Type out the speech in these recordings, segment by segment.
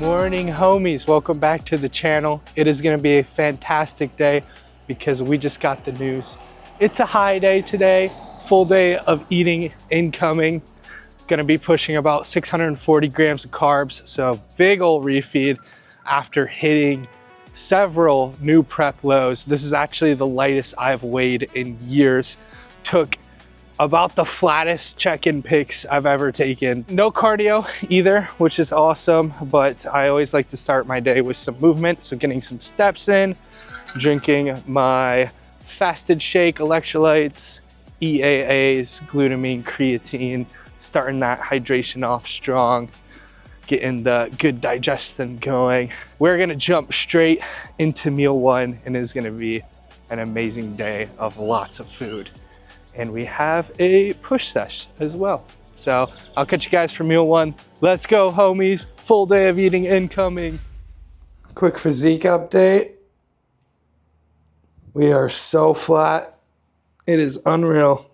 Morning, homies. Welcome back to the channel. It is going to be a fantastic day because we just got the news. It's a high day today, full day of eating incoming. Going to be pushing about 640 grams of carbs, so big old refeed after hitting several new prep lows. This is actually the lightest I've weighed in years. Took about the flattest check-in pics I've ever taken. No cardio either, which is awesome, but I always like to start my day with some movement, so getting some steps in, drinking my fasted shake, electrolytes, EAAs, glutamine, creatine, starting that hydration off strong, getting the good digestion going. We're gonna jump straight into meal one, and it's gonna be an amazing day of lots of food. And we have a push sesh as well. So I'll catch you guys for meal one. Let's go, homies. Full day of eating incoming. Quick physique update. We are so flat. It is unreal.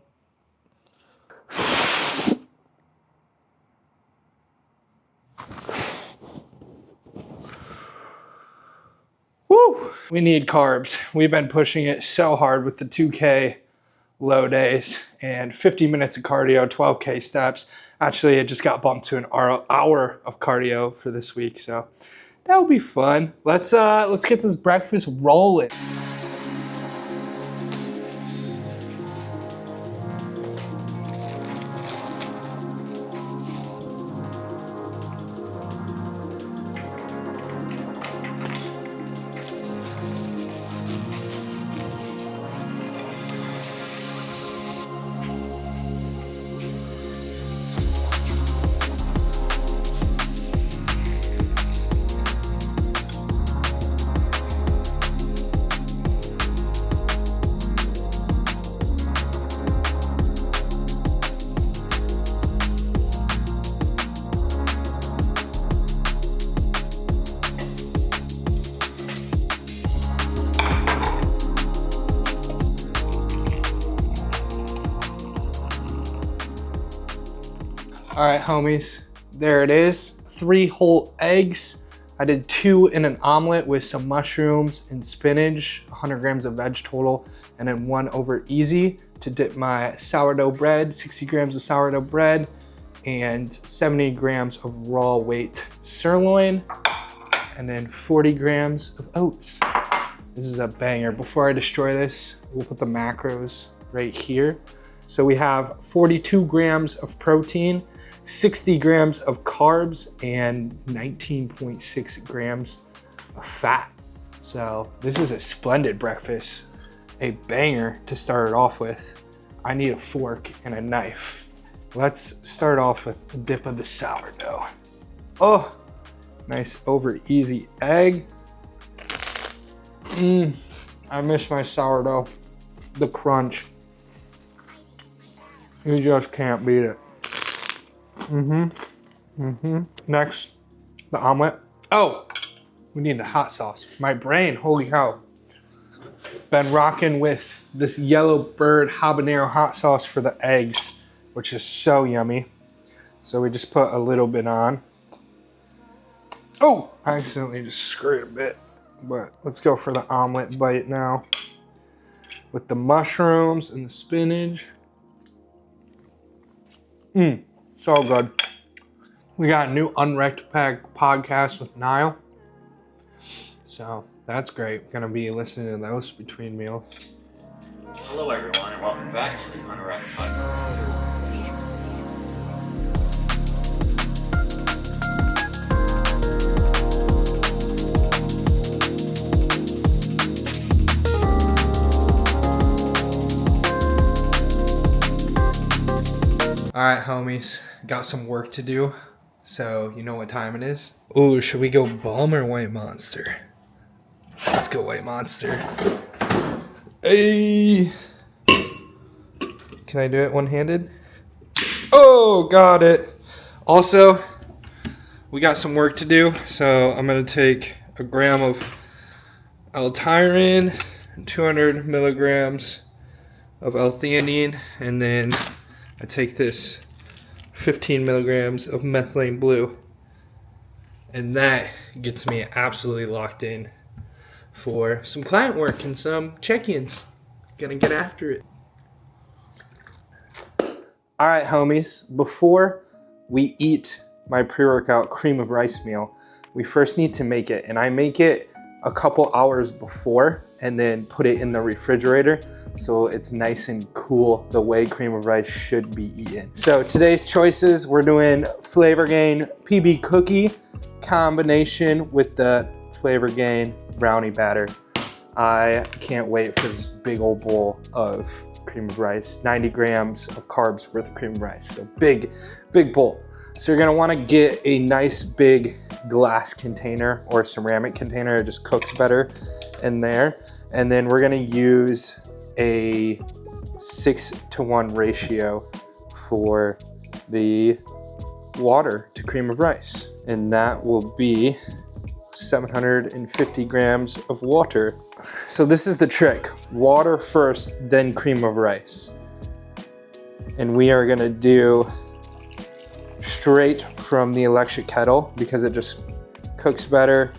Woo! We need carbs. We've been pushing it so hard with the 2K low days and 50 minutes of cardio, 12K steps. Actually, it just got bumped to an hour of cardio for this week, so that will be fun. Let's get this breakfast rolling. All right, homies, there it is. 3 whole eggs. I did 2 in an omelet with some mushrooms and spinach, 100 grams of veg total, and then 1 over easy to dip my sourdough bread, 60 grams of sourdough bread, and 70 grams of raw weight sirloin, and then 40 grams of oats. This is a banger. Before I destroy this, we'll put the macros right here. So we have 42 grams of protein, 60 grams of carbs, and 19.6 grams of fat. So this is a splendid breakfast, a banger to start it off with. I need a fork and a knife. Let's start off with a dip of the sourdough. Oh, nice over easy egg. I miss my sourdough, the crunch. You just can't beat it. Next, the omelet. Oh, we need a hot sauce. My brain, holy cow. Been rocking with this Yellow Bird habanero hot sauce for the eggs, which is so yummy. So we just put a little bit on. Oh, I accidentally just screwed a bit, but let's go for the omelet bite now. With the mushrooms and the spinach. So good. We got a new Unwrecked Pack podcast with Niall. So that's great. Gonna be listening to those between meals. Hello everyone and welcome back to the Unwrecked Podcast. All right, homies, got some work to do. So you know what time it is? Oh, should we go Balm or White Monster? Let's go White Monster. Hey! Can I do it one-handed? Oh, got it. Also, we got some work to do. So I'm gonna take a gram of L-tyrene, 200 milligrams of L-theanine, and then I take this 15 milligrams of methylene blue. And that gets me absolutely locked in for some client work and some check-ins. Gonna get after it. All right, homies, before we eat my pre-workout cream of rice meal, we first need to make it. And I make it a couple hours before and then put it in the refrigerator so it's nice and cool the way cream of rice should be eaten. So today's choices, we're doing Flavor Gain PB cookie combination with the Flavor Gain brownie batter. I can't wait for this big old bowl of cream of rice, 90 grams of carbs worth of cream of rice. So big bowl. So you're gonna wanna get a nice big glass container or ceramic container. It just cooks better in there. And then we're gonna use a 6-to-1 ratio for the water to cream of rice. And that will be 750 grams of water. So this is the trick. Water first, then cream of rice. And we are gonna do straight from the electric kettle because it just cooks better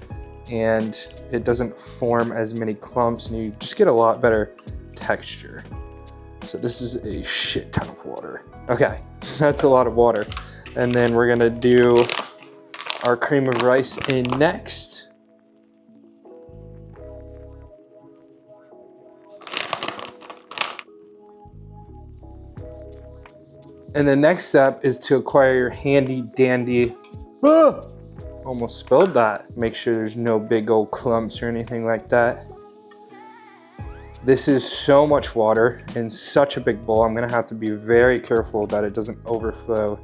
and it doesn't form as many clumps and you just get a lot better texture. So this is a shit ton of water. Okay, that's a lot of water. And then we're gonna do our cream of rice in next. And the next step is to acquire your handy dandy, almost spilled that. Make sure there's no big old clumps or anything like that. This is so much water in such a big bowl. I'm gonna have to be very careful that it doesn't overflow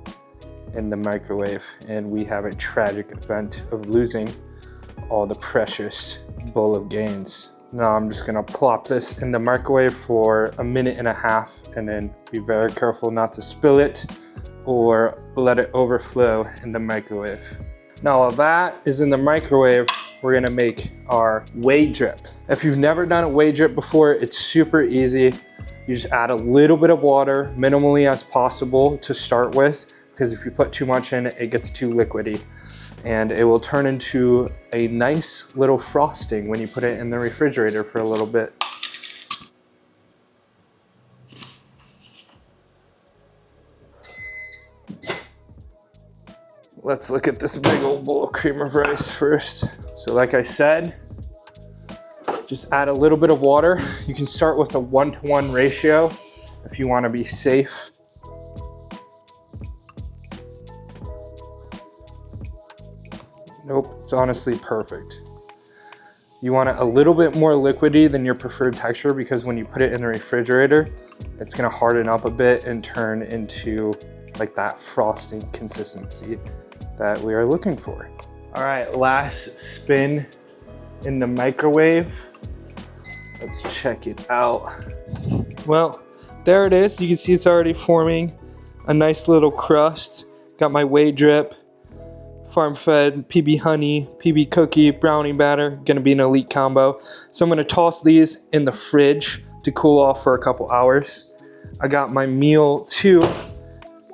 in the microwave and we have a tragic event of losing all the precious bowl of gains. Now I'm just gonna plop this in the microwave for 1.5 minutes and then be very careful not to spill it or let it overflow in the microwave. Now while that is in the microwave, we're gonna make our whey drip. If you've never done a whey drip before, it's super easy. You just add a little bit of water, minimally as possible to start with, because if you put too much in, it gets too liquidy. And it will turn into a nice little frosting when you put it in the refrigerator for a little bit. Let's look at this big old bowl of cream of rice first. So like I said, just add a little bit of water. You can start with a 1-to-1 ratio if you want to be safe. Nope, it's honestly perfect. You want it a little bit more liquidy than your preferred texture because when you put it in the refrigerator, it's gonna harden up a bit and turn into like that frosting consistency that we are looking for. All right, last spin in the microwave. Let's check it out. Well, there it is. You can see it's already forming a nice little crust. Got my whey drip, farm-fed PB honey, PB cookie, brownie batter. Gonna be an elite combo. So I'm gonna toss these in the fridge to cool off for a couple hours. I got my meal too.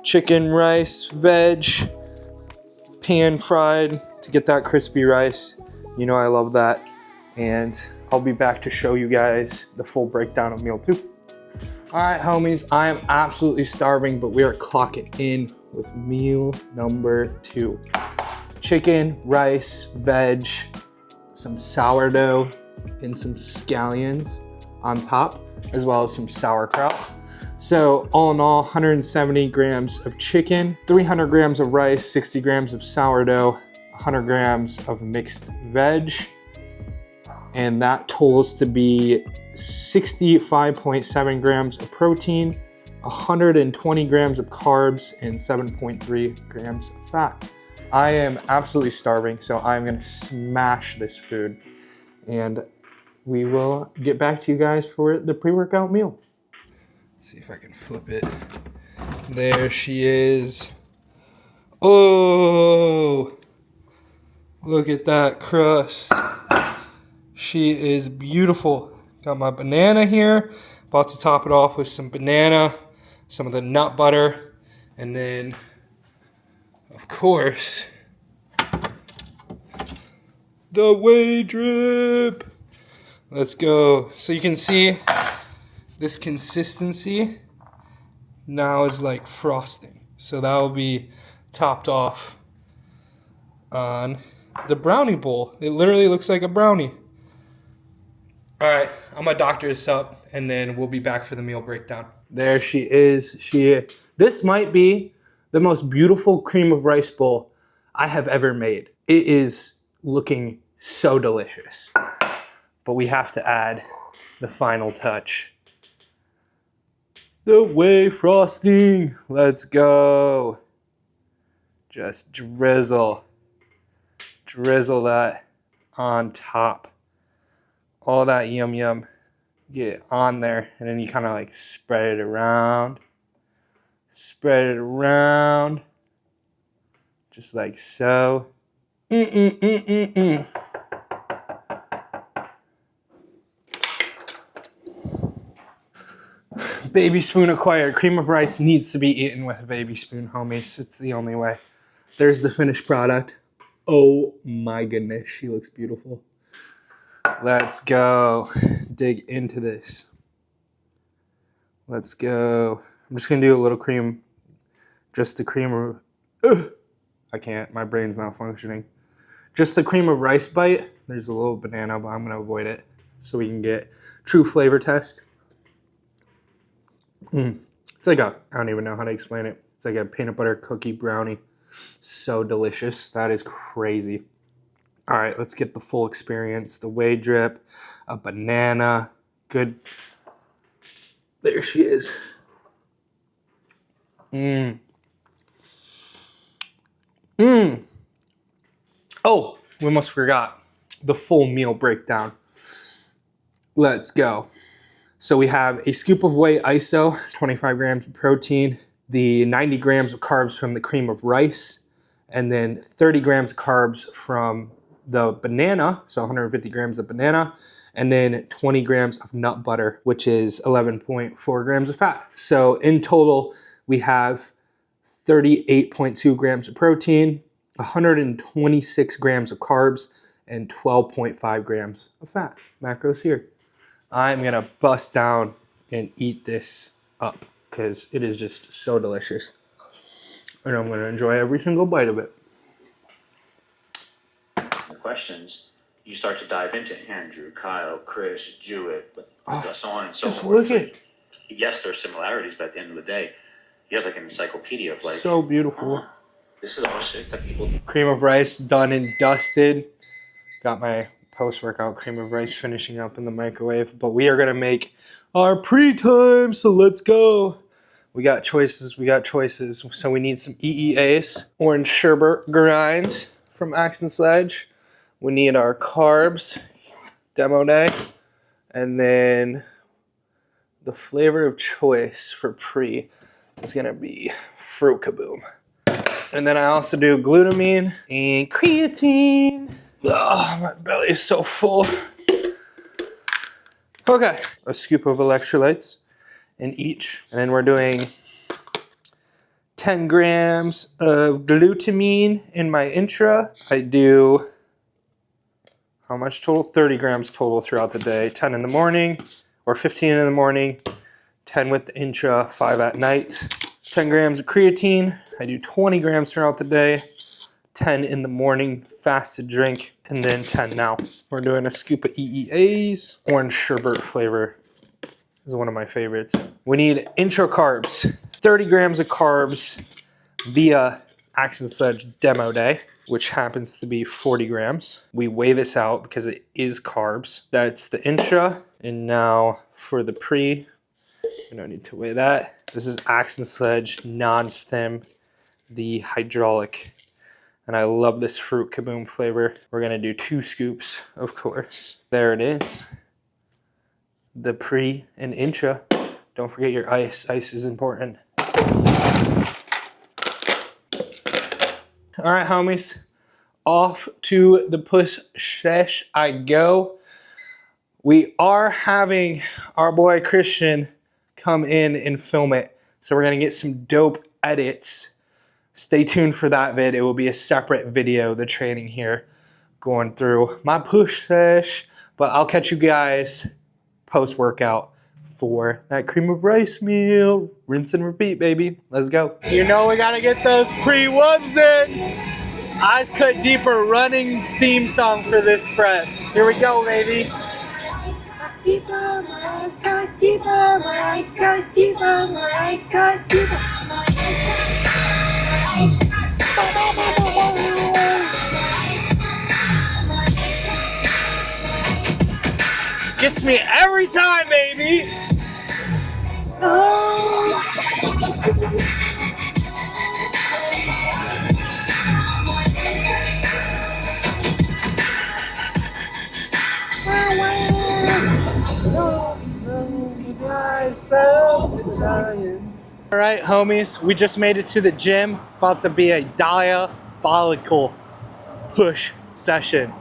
Chicken, rice, veg, pan fried to get that crispy rice. You know I love that. And I'll be back to show you guys the full breakdown of meal 2. All right, homies, I am absolutely starving, but we are clocking in with meal number 2. Chicken, rice, veg, some sourdough, and some scallions on top, as well as some sauerkraut. So all in all, 170 grams of chicken, 300 grams of rice, 60 grams of sourdough, 100 grams of mixed veg, and that totals to be 65.7 grams of protein, 120 grams of carbs, and 7.3 grams of fat. I am absolutely starving, so I'm gonna smash this food, and we will get back to you guys for the pre-workout meal. Let's see if I can flip it. There she is. Oh, look at that crust. She is beautiful. Got my banana here. About to top it off with some banana, some of the nut butter, and then, of course, The whey drip. Let's go. So you can see this consistency now is like frosting. So that will be topped off on the brownie bowl. It literally looks like a brownie. All right, I'm gonna doctor this up and then we'll be back for the meal breakdown. There she is. This might be the most beautiful cream of rice bowl I have ever made. It is looking so delicious. But we have to add the final touch. The whey frosting. Let's go. Just drizzle that on top. All that yum yum, get it on there, and then you kind of like spread it around, just like so. Baby spoon acquired. Cream of rice needs to be eaten with a baby spoon, homies. It's the only way. There's the finished product. Oh my goodness, she looks beautiful. Let's go dig into this. Let's go. I'm just gonna do a little cream, just the cream of, I can't, my brain's not functioning. Just the cream of rice bite. There's a little banana, but I'm gonna avoid it so we can get true flavor test. It's like I don't even know how to explain it. It's like a peanut butter cookie brownie. So delicious. That is crazy. All right, let's get the full experience. The whey drip, a banana, good. There she is. Oh, we almost forgot the full meal breakdown. Let's go. So we have a scoop of whey iso, 25 grams of protein, the 90 grams of carbs from the cream of rice, and then 30 grams of carbs from the banana, so 150 grams of banana, and then 20 grams of nut butter, which is 11.4 grams of fat. So in total, we have 38.2 grams of protein, 126 grams of carbs, and 12.5 grams of fat. Macros here. I'm gonna bust down and eat this up because it is just so delicious. And I'm gonna enjoy every single bite of it. Questions, you start to dive into Andrew, Kyle, Chris, Jewett, so on and so Just forth. look at. Yes, there's similarities, but at the end of the day, you have like an encyclopedia of like. So beautiful. This is all shit that people. Cream of rice done and dusted. Got my post-workout cream of rice finishing up in the microwave. But we are gonna make our pre-time, so let's go. We got choices. So we need some EEAs, orange sherbet grind from Axe and Sledge. We need our carbs, demo day, and then the flavor of choice for pre is gonna be Fruit Kaboom. And then I also do glutamine and creatine. Oh, my belly is so full. Okay, a scoop of electrolytes in each, and then we're doing 10 grams of glutamine in my intra. I do how much total? 30 grams total throughout the day. 10 in the morning, or 15 in the morning, 10 with the intra, 5 at night. 10 grams of creatine. I do 20 grams throughout the day. 10 in the morning, fasted drink, and then 10 now. We're doing a scoop of EEAs. Orange sherbet flavor is one of my favorites. We need intro carbs. 30 grams of carbs via Axe and Sledge demo day, which happens to be 40 grams. We weigh this out because it is carbs. That's the intra. And now for the pre, we don't need to weigh that. This is Axe and Sledge non-stem, the hydraulic. And I love this Fruit Kaboom flavor. We're gonna do 2 scoops, of course. There it is. The pre and intra. Don't forget your ice. Ice is important. All right, homies. Off to the push sesh I go. We are having our boy Christian come in and film it. So we're gonna get some dope edits. Stay tuned for that vid. It will be a separate video, the training here. going through my push sesh, but I'll catch you guys post-workout for that cream of rice meal. Rinse and repeat, baby. Let's go. You know we gotta get those pre-wubs in. Eyes Cut Deeper running theme song for this prep. Here we go, baby. Deeper, my eyes cut deeper, my eyes cut deeper, my eyes cut deeper, my Gets me every time, baby. All right, homies, we just made it to the gym. About to be a diabolical push session.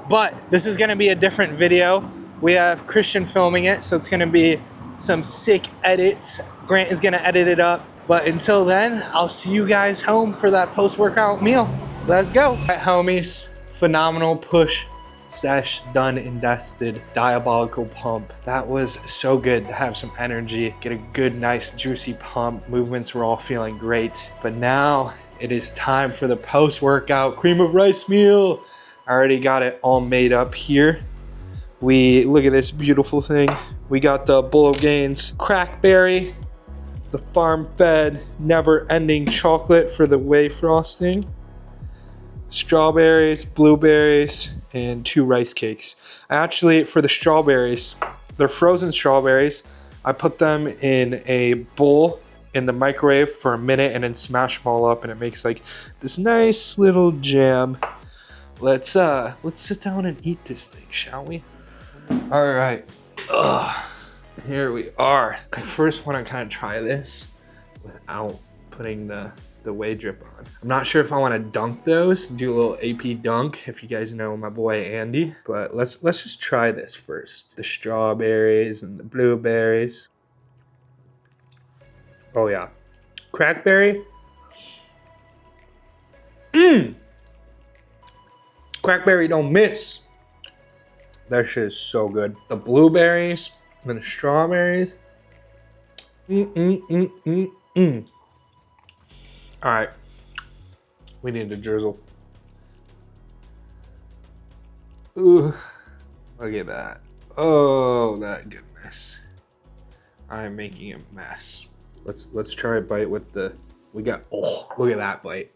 But this is gonna be a different video. We have Christian filming it, so it's gonna be some sick edits. Grant is gonna edit it up. But until then, I'll see you guys home for that post-workout meal. Let's go. All right, homies, phenomenal push sesh done and dusted, diabolical pump. That was so good to have some energy, get a good, nice, juicy pump. Movements were all feeling great. But now it is time for the post-workout cream of rice meal. I already got it all made up here. Look at this beautiful thing. We got the Bull Gains crackberry, the farm-fed, never-ending chocolate for the whey frosting, strawberries, blueberries, and 2 rice cakes. Actually, for the strawberries, they're frozen strawberries. I put them in a bowl in the microwave for a minute and then smash them all up, and it makes like this nice little jam. Let's sit down and eat this thing, shall we? All right. Here we are. I first want to kind of try this without putting the whey drip on. I'm not sure if I want to dunk those, do a little AP dunk, if you guys know my boy Andy, but let's just try this first. The strawberries and the blueberries. Oh yeah. Crackberry. Crackberry don't miss. That shit is so good. The blueberries and the strawberries. All right, we need a drizzle. Ooh, look at that. Oh, that goodness. I'm making a mess. Let's try a bite with the, oh, look at that bite.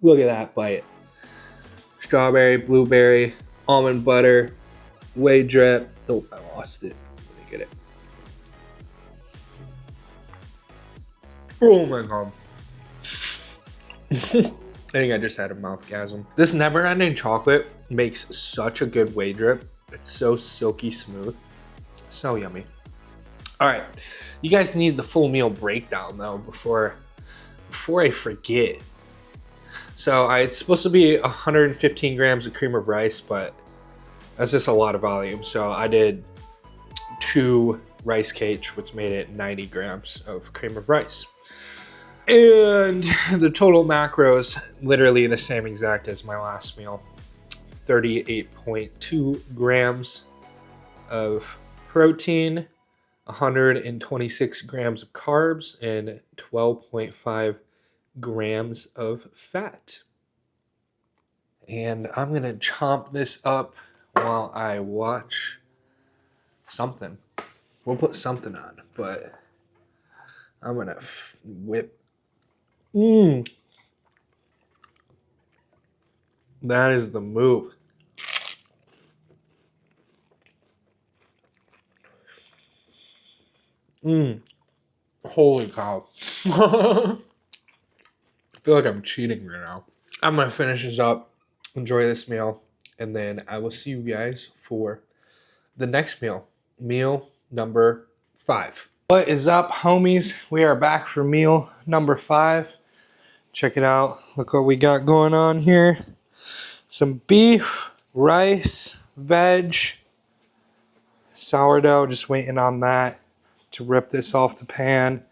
Look at that bite. Strawberry, blueberry, almond butter, whey drip. Oh, I lost it. Let me get it. Oh my God. I think I just had a mouthgasm. This never-ending chocolate makes such a good whey drip. It's so silky smooth. So yummy. All right, you guys need the full meal breakdown though before I forget. So it's supposed to be 115 grams of cream of rice, but that's just a lot of volume. So I did 2 rice cakes, which made it 90 grams of cream of rice. And the total macros, literally the same exact as my last meal. 38.2 grams of protein, 126 grams of carbs, and 12.5 grams of fat. And I'm gonna chomp this up while I watch something. We'll put something on, but I'm gonna whip. That is the move. Holy cow. I feel like I'm cheating right now. I'm gonna finish this up, enjoy this meal, and then I will see you guys for the next meal. Meal number 5. What is up, homies? We are back for meal number 5. Check it out. Look what we got going on here. Some beef, rice, veg, sourdough, just waiting on that to rip this off the pan.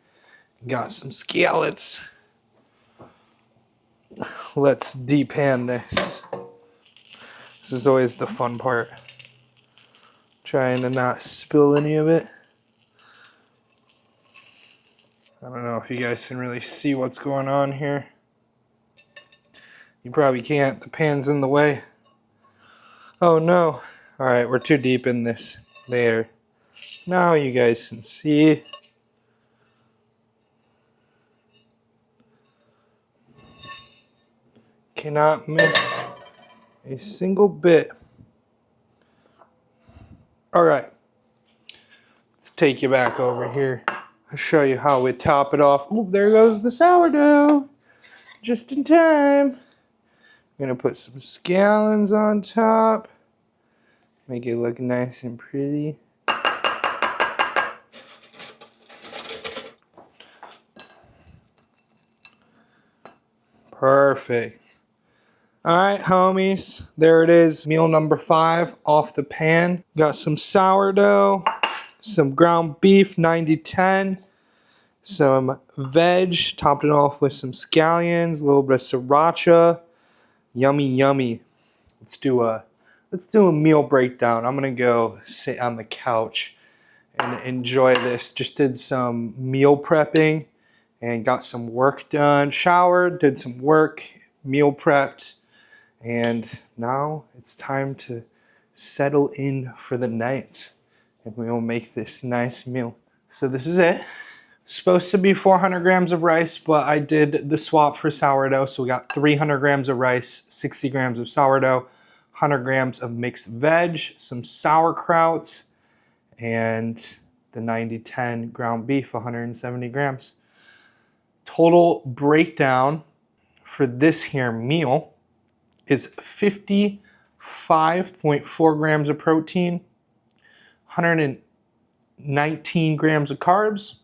Got some scallops. Let's depan this. This is always the fun part. Trying to not spill any of it. I don't know if you guys can really see what's going on here. You probably can't. The pan's in the way. Oh no. Alright, we're too deep in this. There. Now you guys can see. Cannot miss a single bit. Alright. Let's take you back over here. I'll show you how we top it off. Oh, there goes the sourdough. Just in time. I'm going to put some scallions on top. Make it look nice and pretty. Perfect. Alright, homies. There it is. Meal number 5 off the pan. Got some sourdough, some ground beef 90-10, some veg, topped it off with some scallions, a little bit of sriracha. Yummy, yummy. Let's do a meal breakdown. I'm gonna go sit on the couch and enjoy this. Just did some meal prepping and got some work done. Showered, did some work, meal prepped, and now it's time to settle in for the night. And we will make this nice meal. So this is it. Supposed to be 400 grams of rice, but I did the swap for sourdough. So we got 300 grams of rice, 60 grams of sourdough, 100 grams of mixed veg, some sauerkraut, and the 90-10 ground beef, 170 grams. Total breakdown for this here meal is 55.4 grams of protein, 119 grams of carbs,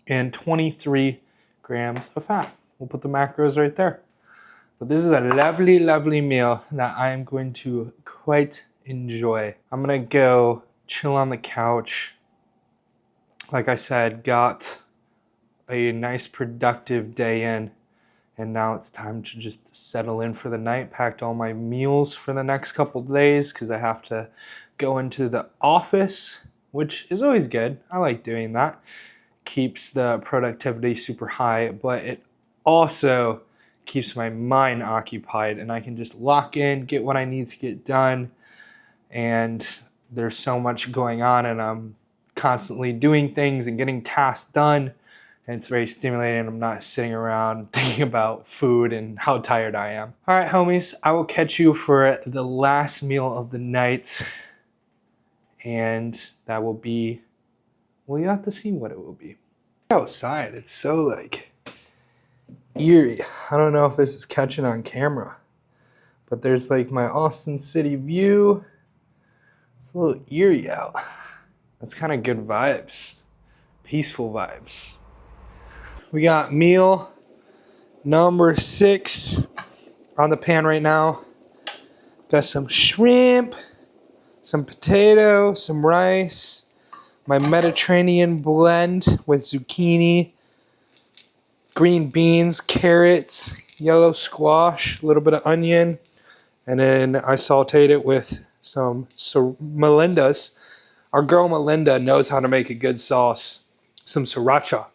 and 23 grams of fat. We'll put the macros right there. But this is a lovely, lovely meal that I am going to quite enjoy. I'm gonna go chill on the couch. Like I said, got a nice productive day in, and now it's time to just settle in for the night. Packed all my meals for the next couple days because I have to go into the office, which is always good. I like doing that. Keeps the productivity super high, but it also keeps my mind occupied, and I can just lock in, get what I need to get done. And there's so much going on, and I'm constantly doing things and getting tasks done, and it's very stimulating. I'm not sitting around thinking about food and how tired I am. All right, homies, I will catch you for the last meal of the night, and that will be, well, you have to see what it will be. Outside, it's so like eerie. I don't know if this is catching on camera, but there's like my Austin City view. It's a little eerie out. That's kind of good vibes, peaceful vibes. We got meal number 6 on the pan right now. Got some shrimp, some potato, some rice, my Mediterranean blend with zucchini, green beans, carrots, yellow squash, a little bit of onion, and then I sauteed it with some Melinda's. Our girl Melinda knows how to make a good sauce, some sriracha.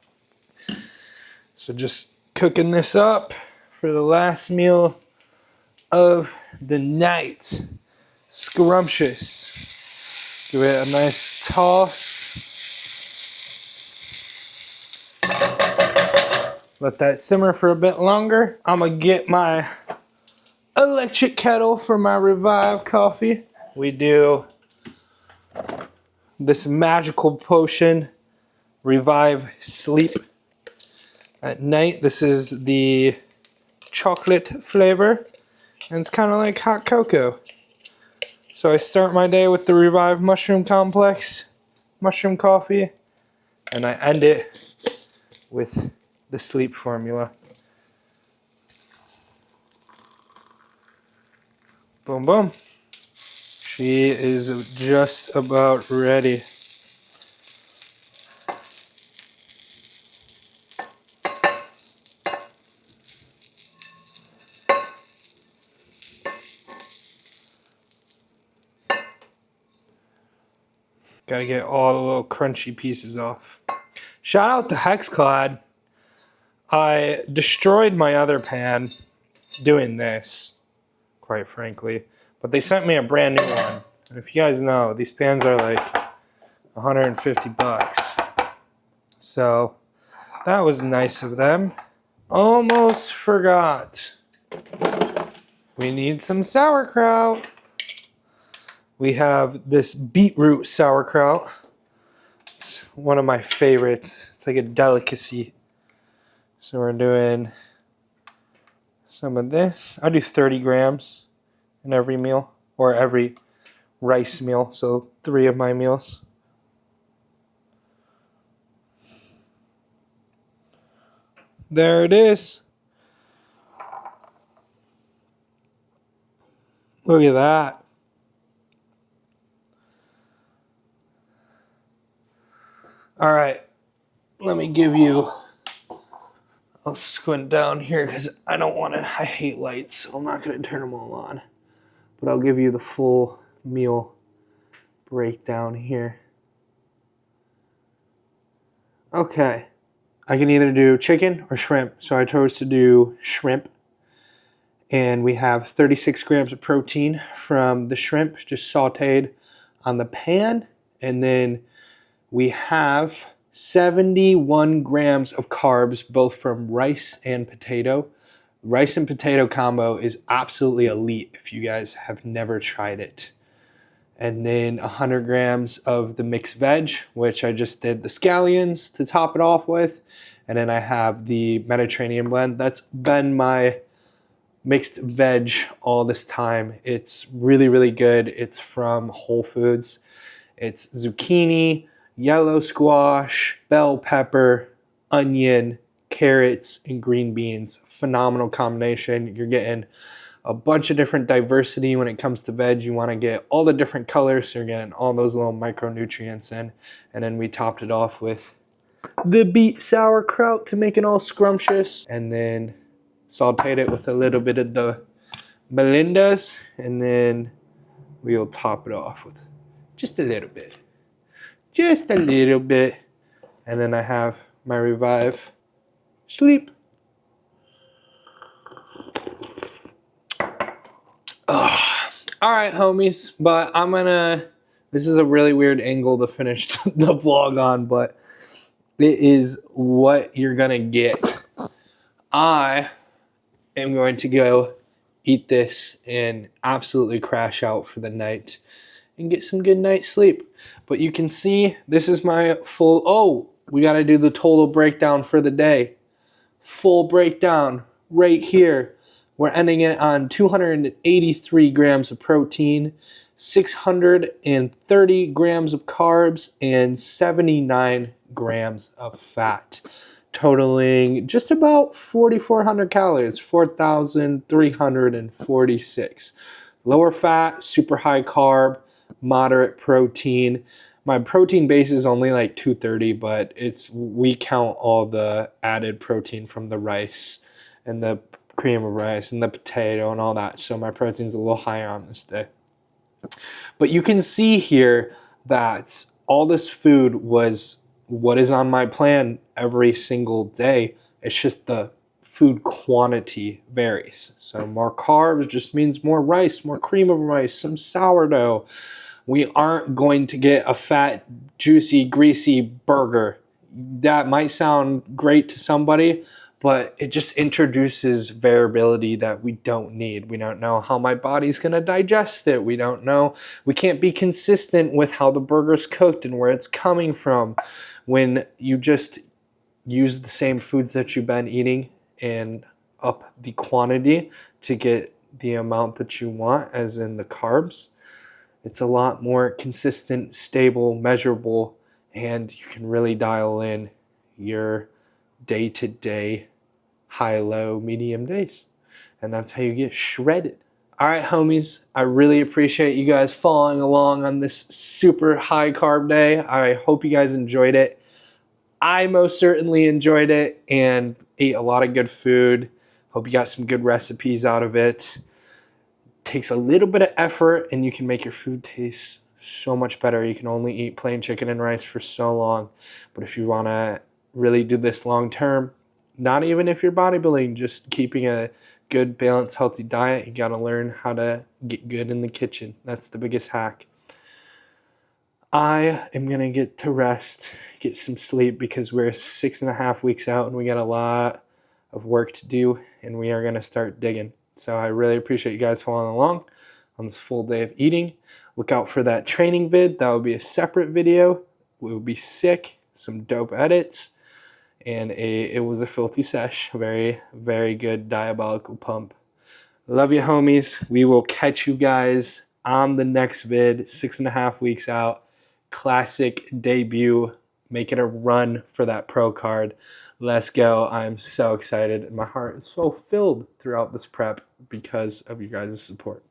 So just cooking this up for the last meal of the night. Scrumptious. Give it a nice toss. Let that simmer for a bit longer. I'm gonna get my electric kettle for my Revive coffee. We do this magical potion, Revive Sleep at night. This is the chocolate flavor, and it's kind of like hot cocoa. So I start my day with the Revive Mushroom Complex, mushroom coffee, and I end it with the sleep formula. Boom, boom. She is just about ready. Gotta get all the little crunchy pieces off. Shout out to Hexclad. I destroyed my other pan doing this, quite frankly. But they sent me a brand new one. And if you guys know, these pans are like 150 bucks. So that was nice of them. Almost forgot. We need some sauerkraut. We have this beetroot sauerkraut. It's one of my favorites. It's like a delicacy. So we're doing some of this. I do 30 grams in every meal, or every rice meal. So 3 of my meals. There it is. Look at that. All right, let me give you, I'll squint down here because I don't want to, I hate lights, so I'm not going to turn them all on. But I'll give you the full meal breakdown here. Okay, I can either do chicken or shrimp, so I chose to do shrimp. And we have 36 grams of protein from the shrimp, just sauteed on the pan. And then we have 71 grams of carbs, both from rice and potato. Rice and potato combo is absolutely elite if you guys have never tried it. And then 100 grams of the mixed veg, which I just did the scallions to top it off with. And then I have the Mediterranean blend. That's been my mixed veg all this time. It's really, really good. It's from Whole Foods. It's zucchini, yellow squash, bell pepper, onion, carrots, and green beans. Phenomenal combination. You're getting a bunch of different diversity when it comes to veg. You want to get all the different colors, so you're getting all those little micronutrients in. And then we topped it off with the beet sauerkraut to make it all scrumptious. And then sauteed it with a little bit of the Melinda's, and then we'll top it off with just a little bit. Just a little bit. And then I have my Revive Sleep. Oh. All right, homies, but I'm gonna, this is a really weird angle to finish the vlog on, but it is what you're gonna get. I am going to go eat this and absolutely crash out for the night and get some good night's sleep. But you can see this is my full, oh, we got to do the total breakdown for the day. Full breakdown right here. We're ending it on 283 grams of protein, 630 grams of carbs, and 79 grams of fat, totaling just about 4,400 calories, 4,346. Lower fat, super high carb, moderate protein. My protein base is only like 230, but we count all the added protein from the rice and the cream of rice and the potato and all that. So my protein's a little higher on this day. But you can see here that all this food was what is on my plan every single day. It's just the food quantity varies. So more carbs just means more rice, more cream of rice, some sourdough. We aren't going to get a fat, juicy, greasy burger. That might sound great to somebody, but it just introduces variability that we don't need. We don't know how my body's gonna digest it. We don't know, we can't be consistent with how the burger's cooked and where it's coming from. When you just use the same foods that you've been eating and up the quantity to get the amount that you want, as in the carbs, it's a lot more consistent, stable, measurable, and you can really dial in your day-to-day high, low, medium days. And that's how you get shredded. All right, homies, I really appreciate you guys following along on this super high carb day. I hope you guys enjoyed it. I most certainly enjoyed it and ate a lot of good food. Hope you got some good recipes out of it. Takes a little bit of effort and you can make your food taste so much better. You can only eat plain chicken and rice for so long. But if you want to really do this long term, not even if you're bodybuilding, just keeping a good, balanced, healthy diet, you got to learn how to get good in the kitchen. That's the biggest hack. I am going to get to rest, get some sleep, because we're 6.5 weeks out and we got a lot of work to do, and we are going to start digging. So I really appreciate you guys following along on this full day of eating. Look out for that training vid. That will be a separate video. We will be sick, some dope edits, and it was a filthy sesh. Very, very good diabolical pump. Love you, homies. We will catch you guys on the next vid, 6.5 weeks out. Classic debut, making a run for that pro card. Let's go. I'm so excited, and my heart is so filled throughout this prep because of you guys' support.